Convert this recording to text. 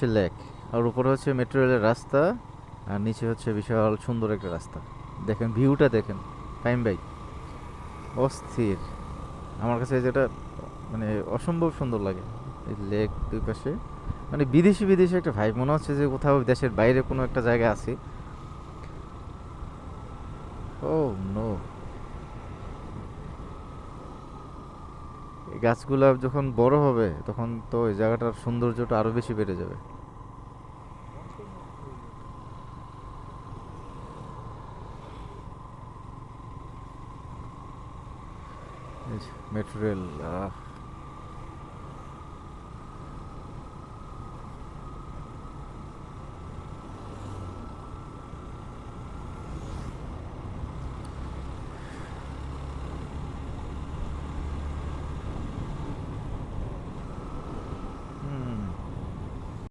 Lake, আর উপরে হচ্ছে metro রেলের রাস্তা, আর নিচে হচ্ছে বিশাল সুন্দর একটা রাস্তা। দেখেন ভিউটা দেখেন টাইম ভাই, অস্থির। আমার কাছে যেটা মানে অসম্ভব সুন্দর লাগে এই লেক দুই পাশে, মানে বিদেশি বিদেশি একটা ভাই, মনে হচ্ছে যে কোথাও দেশের বাইরে কোনো একটা জায়গায় আছি। ও নো, এই গাছগুলা যখন বড় হবে তখন তো এই জায়গাটার সৌন্দর্যটা আরো বেশি বেড়ে যাবে। Metro rail,